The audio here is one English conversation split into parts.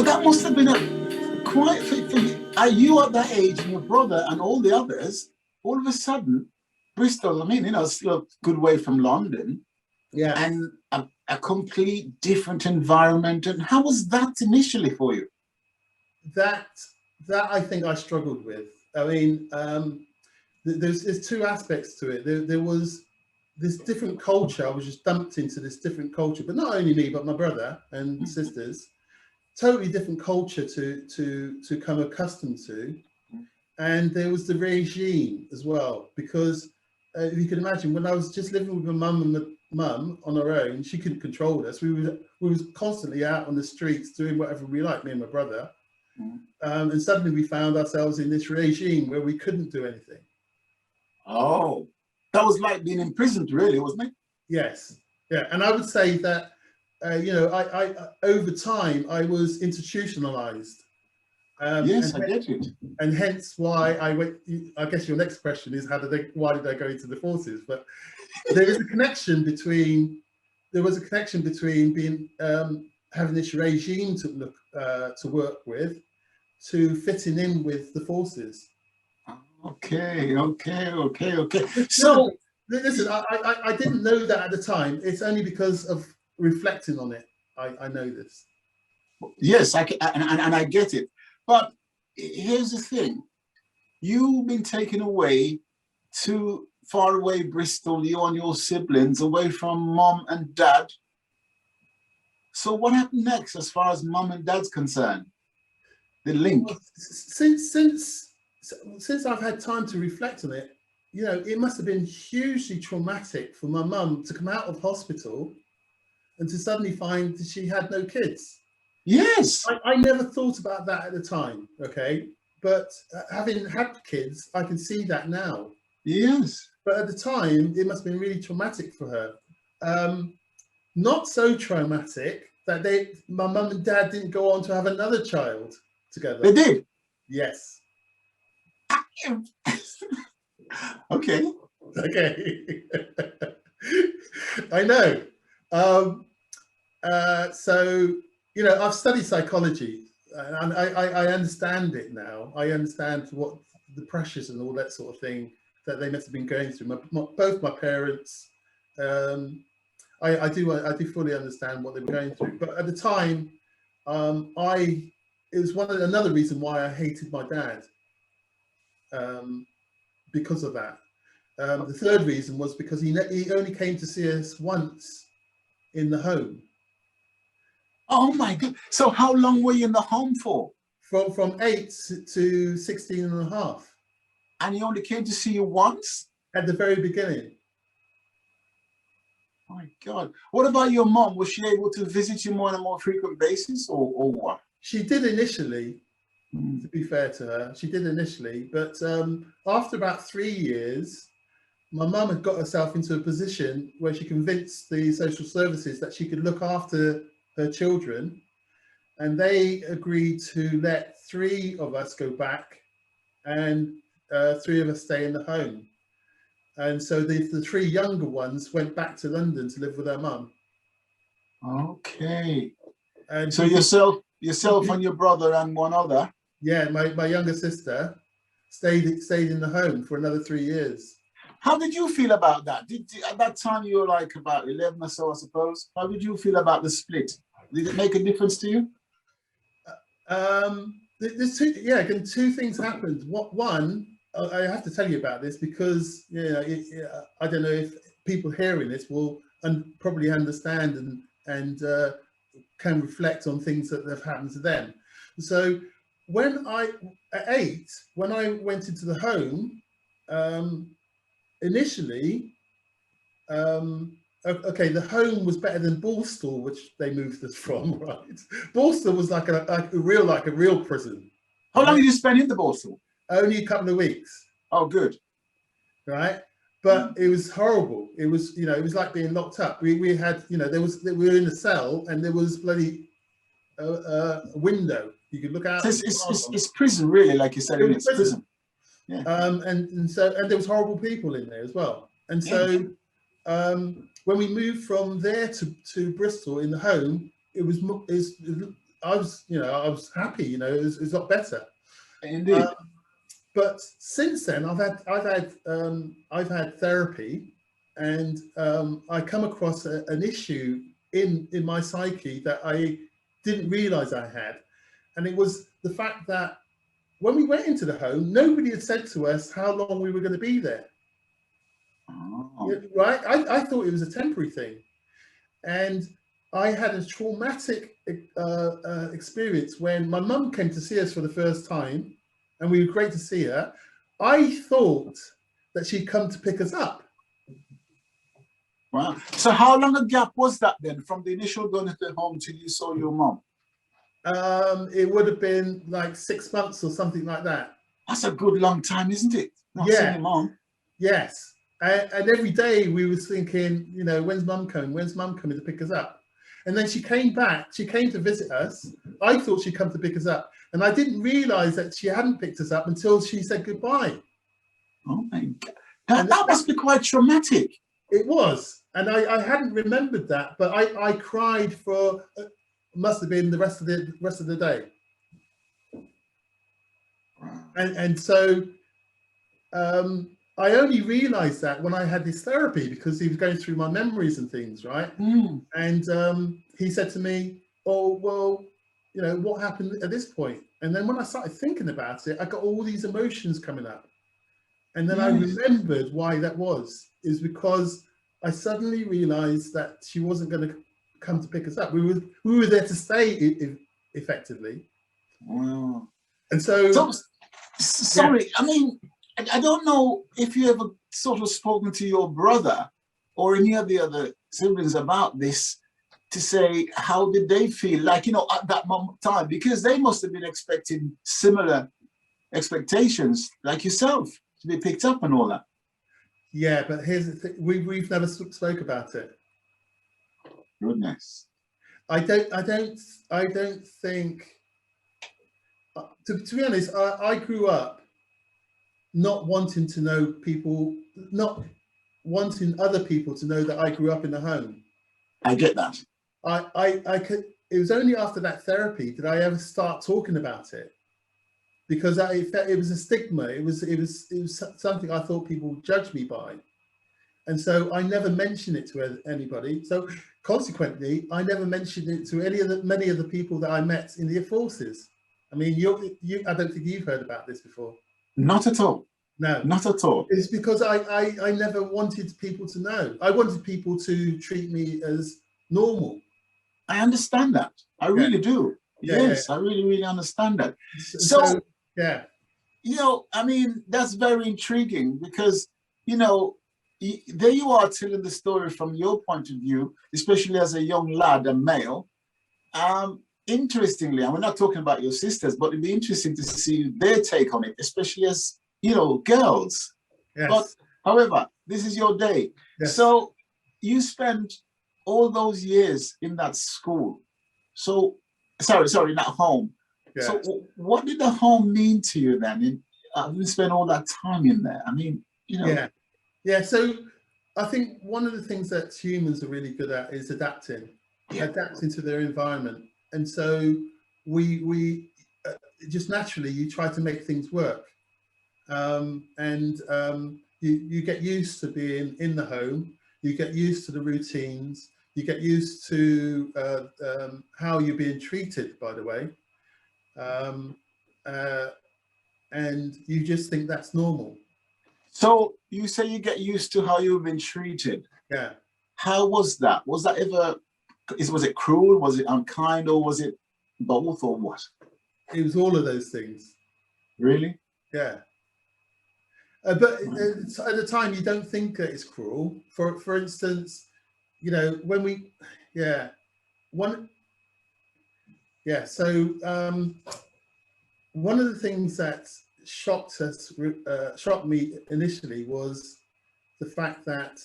So that must have been a quite for you. Are you at that age, and your brother and all the others, all of a sudden, Bristol, I mean, it's still a good way from London, Yeah. and a complete different environment. And how was that initially for you? That I think I struggled with. I mean, there's two aspects to it. There was this different culture. I was just dumped into this different culture, but not only me, but my brother and sisters. Totally different culture to come accustomed to. And there was the regime as well, because if you can imagine, when I was just living with my mum on her own, she couldn't control us. We was constantly out on the streets doing whatever we liked, me and my brother. And suddenly we found ourselves in this regime where we couldn't do anything. Oh, that was like being imprisoned, really, wasn't it? Yes, yeah. And I would say that, I over time I was institutionalized. Yes, I get it. And hence why I went. I guess your next question is why did I go into the forces? But there was a connection between being having this regime to work with, to fitting in with the forces. Okay. So listen, I didn't know that at the time. It's only because of reflecting on it I know this. Yes, and I get it. But here's the thing: you've been taken away to far away Bristol, you and your siblings, away from mom and dad. So what happened next, as far as mom and dad's concerned? The link. Well, since I've had time to reflect on it, it must have been hugely traumatic for my mum to come out of hospital and to suddenly find that she had no kids. Yes. I never thought about that at the time, okay? But having had kids, I can see that now. Yes. But at the time, it must have been really traumatic for her. Not so traumatic that my mum and dad didn't go on to have another child together. They did? Yes. Okay. I know. So, I've studied psychology, and I understand it now. I understand what the pressures and all that sort of thing that they must have been going through. Both my parents, I do fully understand what they were going through. But at the time, it was another reason why I hated my dad, because of that. The third reason was because he only came to see us once in the home. Oh my God. So how long were you in the home for? From 8 to 16 and a half. And he only came to see you once? At the very beginning. My God. What about your mom? Was she able to visit you more on a more frequent basis, or what? She did initially, to be fair to her. She did initially. But after about 3 years, my mum had got herself into a position where she convinced the social services that she could look after her children, and they agreed to let 3 of us go back and 3 of us stay in the home. And so the 3 younger ones went back to London to live with their mum. Okay. And so yourself and your brother and one other? Yeah, my younger sister stayed in the home for another 3 years. How did you feel about that? At that time you were like about 11 or so, I suppose. How did you feel about the split? Did it make a difference to you? There's two things happened. One, I have to tell you about this because I don't know if people hearing this will probably understand and can reflect on things that have happened to them. So at 8, when I went into the home, initially, the home was better than Borstal, which they moved us from, right? Borstal was like a real prison. How long did you spend in the Borstal? Only a couple of weeks. Oh, good. Right, but it was horrible. It was, it was like being locked up. We had, we were in a cell, and there was bloody a window you could look out. It's prison, really, like you said. It's prison. Yeah. And there was horrible people in there as well. And so when we moved from there to Bristol in the home, it was I was, you know, I was happy. You know, it was a lot better. Indeed. But since then, I've had therapy, and I come across an issue in my psyche that I didn't realize I had, and it was the fact that when we went into the home, nobody had said to us how long we were going to be there. Oh. Right? I thought it was a temporary thing, and I had a traumatic experience when my mum came to see us for the first time, and we were great to see her. I thought that she'd come to pick us up. Wow. So how long a gap was that then, from the initial going to the home till you saw your mum? It would have been like 6 months or something like that. That's a good long time, isn't it? Not seeing your mum. Yes. And every day we was thinking, you know, when's mum coming? When's mum coming to pick us up? And then she came back. She came to visit us. I thought she'd come to pick us up. And I didn't realize that she hadn't picked us up until she said goodbye. Oh my God. That must be quite traumatic. It was. And I hadn't remembered that, but I cried for, must have been the rest of the day. And so I only realized that when I had this therapy, because he was going through my memories and things, right? Mm. And he said to me, oh, well, you know, what happened at this point? And then when I started thinking about it, I got all these emotions coming up. And then I remembered why that was, is because I suddenly realized that she wasn't going to come to pick us up. We were there to stay, effectively. Wow. And so sorry, I mean, I don't know if you ever sort of spoken to your brother or any of the other siblings about this, to say how did they feel, like, you know, at that moment of time, because they must have been expecting similar expectations like yourself, to be picked up and all that. Yeah, but here's the thing: we've never spoke about it. Goodness. I don't think. To be honest, I grew up not wanting to know people, not wanting other people to know that I grew up in a home. I get that. I could. It was only after that therapy did I ever start talking about it, because it was a stigma. It was something I thought people would judge me by, and so I never mentioned it to anybody. So consequently, I never mentioned it to many of the people that I met in the forces. I mean, I don't think you've heard about this before. Not at all. No, not at all. It's because I never wanted people to know. I wanted people to treat me as normal. I understand that. I really do. Yes, I really understand that. So yeah, you know, I mean, that's very intriguing, because, you know, there you are telling the story from your point of view, especially as a young lad, a male. Interestingly, and we're not talking about your sisters, but it'd be interesting to see their take on it, especially as, you know, girls. Yes. But however, this is your day. Yes. So you spent all those years in that school. So, sorry, in that home. Yeah. So what did the home mean to you then? You spent all that time in there. I mean, you know. Yeah. So I think one of the things that humans are really good at is adapting to their environment. And so we just naturally, you try to make things work. You get used to being in the home. You get used to the routines. You get used to how you're being treated, by the way. And you just think that's normal. So you say you get used to how you've been treated. Yeah. How was that? Was that ever, was it cruel? Was it unkind? Or was it both, or what? It was all of those things. Really? Yeah. But at the time, you don't think that it's cruel. For instance, you know, when we, so one of the things that shocked me initially was the fact that,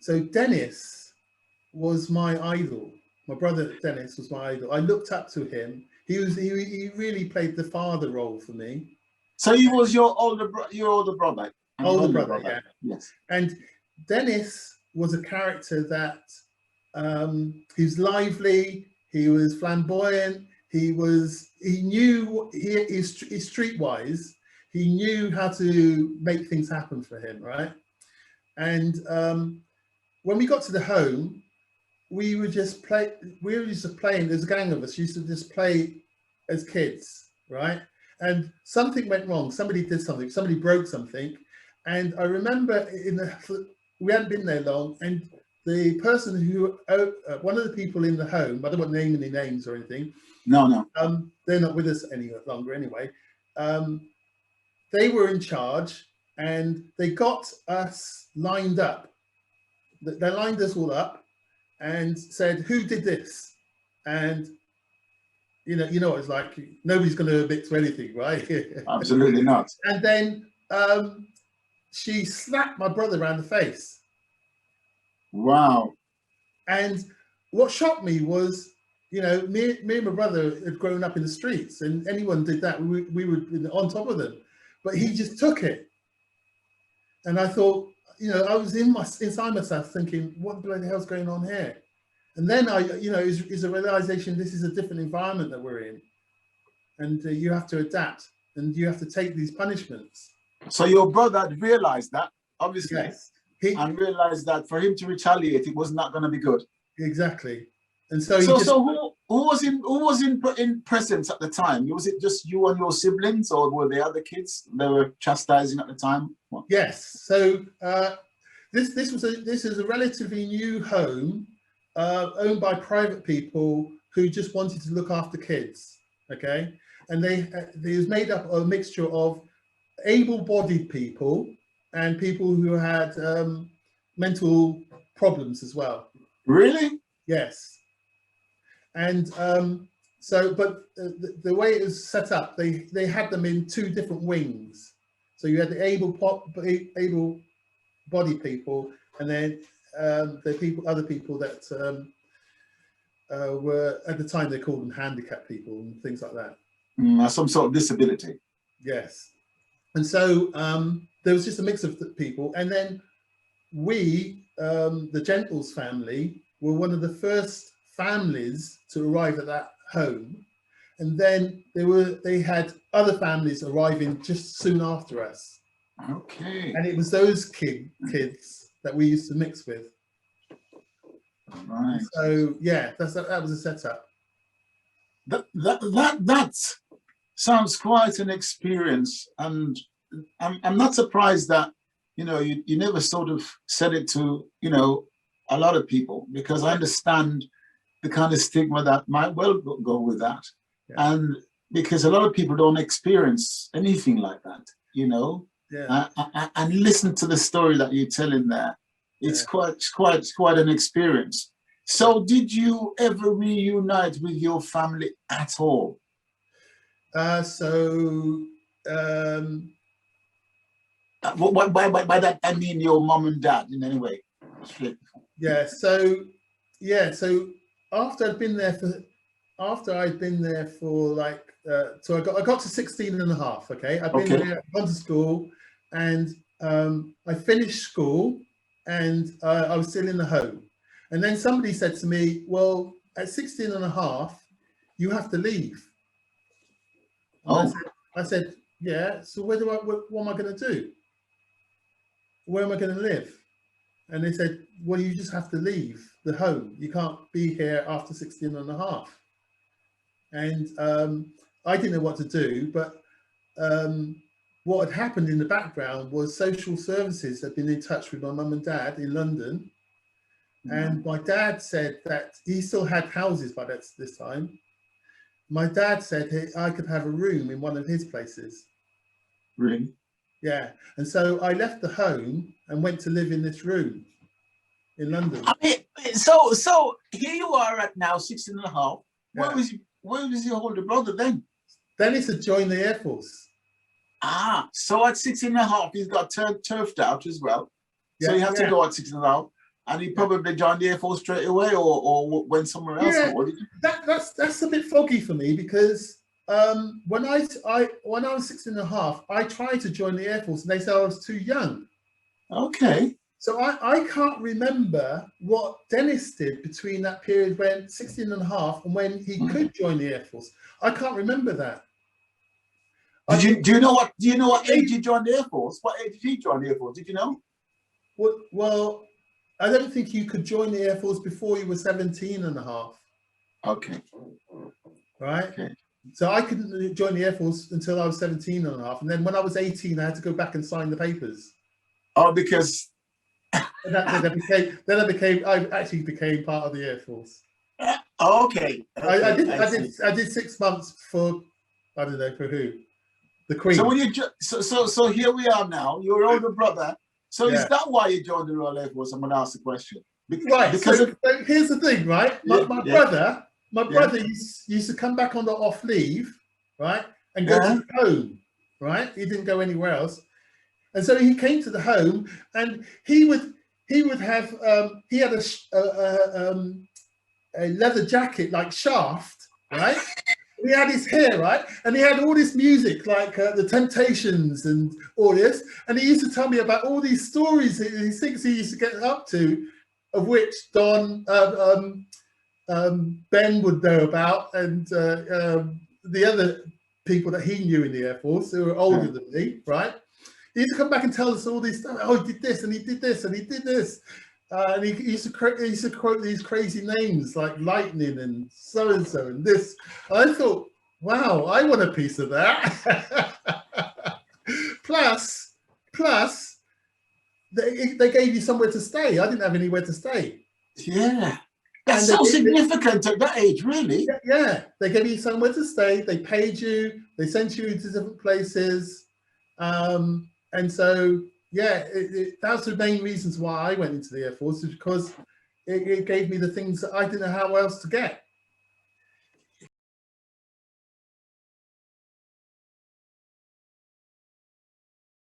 so Dennis was my idol. My brother Dennis was my idol. I looked up to him. He really played the father role for me. So he was your older brother. Older brother, yeah. Yes. And Dennis was a character that He was lively. He was flamboyant. He knew he's streetwise. He knew how to make things happen for him, right? And when we got to the home, we were just playing. There's a gang of us used to just play as kids, right? And something went wrong. Somebody did something. Somebody broke something. And I remember we hadn't been there long, and the person who, one of the people in the home, I don't want to name any names or anything. No. They're not with us any longer anyway. They were in charge, and they got us lined up. They lined us all up and said, "Who did this?" And you know what it's like. Nobody's going to admit to anything, right? Absolutely not. And then she slapped my brother around the face. Wow. And what shocked me was, me and my brother had grown up in the streets, and anyone did that, we would be on top of them. But he just took it. And I thought, I was inside myself thinking, what the bloody hell's going on here? And then it's a realization this is a different environment that we're in. And you have to adapt, and you have to take these punishments. So your brother realized that, obviously. Yes. And realized that for him to retaliate, it was not going to be good. Exactly. And so who was in presence at the time? Was it just you and your siblings, or were there other kids they were chastising at the time? What? Yes. So this is a relatively new home owned by private people who just wanted to look after kids. Okay, and it was made up of a mixture of able-bodied people and people who had mental problems as well. Really? Yes. And but the way it was set up, they had them in two different wings. So you had the able-bodied people, and then other people that were, at the time they called them handicapped people and things like that. Some sort of disability. Yes. And so there was just a mix of people. And then we, the Gentles family, were one of the first families to arrive at that home. And then they had other families arriving just soon after us. Okay. And it was those kids that we used to mix with. Right. So yeah, that was a setup. That sounds quite an experience, and I'm not surprised that you never sort of said it to a lot of people, because I understand the kind of stigma that might well go with that. Yeah. And because a lot of people don't experience anything like that, Yeah. And listen to the story that you're telling there. It's quite an experience. So did you ever reunite with your family at all? By that I mean your mom and dad in any way. Yeah. So after I'd been there for like so I got to 16 and a half. Okay, I've been there, gone to school, and I finished school, and I was still in the home. And then somebody said to me, well, at 16 and a half, you have to leave. And I said, yeah, so what am I going to do? Where am I going to live? And they said, well, you just have to leave the home. You can't be here after 16 and a half. And I didn't know what to do, but what had happened in the background was social services had been in touch with my mum and dad in London. And my dad said that he still had houses by this time. My dad said I could have a room in one of his places. Really? Yeah. And so I left the home and went to live in this room in London. I mean, so here you are at now 16 and a half. Yeah. Where was your older brother then? Then he's to join the Air Force. So at 16 and a half, he's got turfed out as well. So you have to go at 16 and a half. And he probably joined the Air Force straight away, or went somewhere else. Yeah, or did you? That's a bit foggy for me, because when I was 16 and a half, I tried to join the Air Force, and they said I was too young. Okay. So I can't remember what Dennis did between that period when 16 and a half and when he could join the Air Force. I can't remember that. Do you know what age he joined the Air Force? What age did he join the Air Force? Did you know? Well, I don't think you could join the Air Force before you were 17 and a half. Okay. Right? Okay. So I couldn't join the Air Force until I was 17 and a half. And then when I was 18, I had to go back and sign the papers. Oh, because... And I actually became part of the Air Force. Okay. I did 6 months for, I don't know, for who? The Queen. So when you so here we are now. Your older brother. So is that why you joined the Royal Air Force? I'm going to ask the question. Because so here's the thing, right? My brother used to come back on the off leave, right, and go to the home, right. He didn't go anywhere else, and so he came to the home, and he would have he had a leather jacket like Shaft, right. He had his hair, right? And he had all this music like the Temptations and all this. And he used to tell me about all these stories, these things he used to get up to, of which Ben would know about, and the other people that he knew in the Air Force who were older than me, right? He used to come back and tell us all these stuff. Oh, he did this and he did this and he did this. And he used to quote these crazy names like Lightning and so and this. I thought, wow, I want a piece of that. plus, they gave you somewhere to stay. I didn't have anywhere to stay. Yeah, that's so significant at that age, really. Yeah, they gave you somewhere to stay. They paid you. They sent you to different places, and so. Yeah, that's the main reasons why I went into the Air Force, is because it gave me the things that I didn't know how else to get.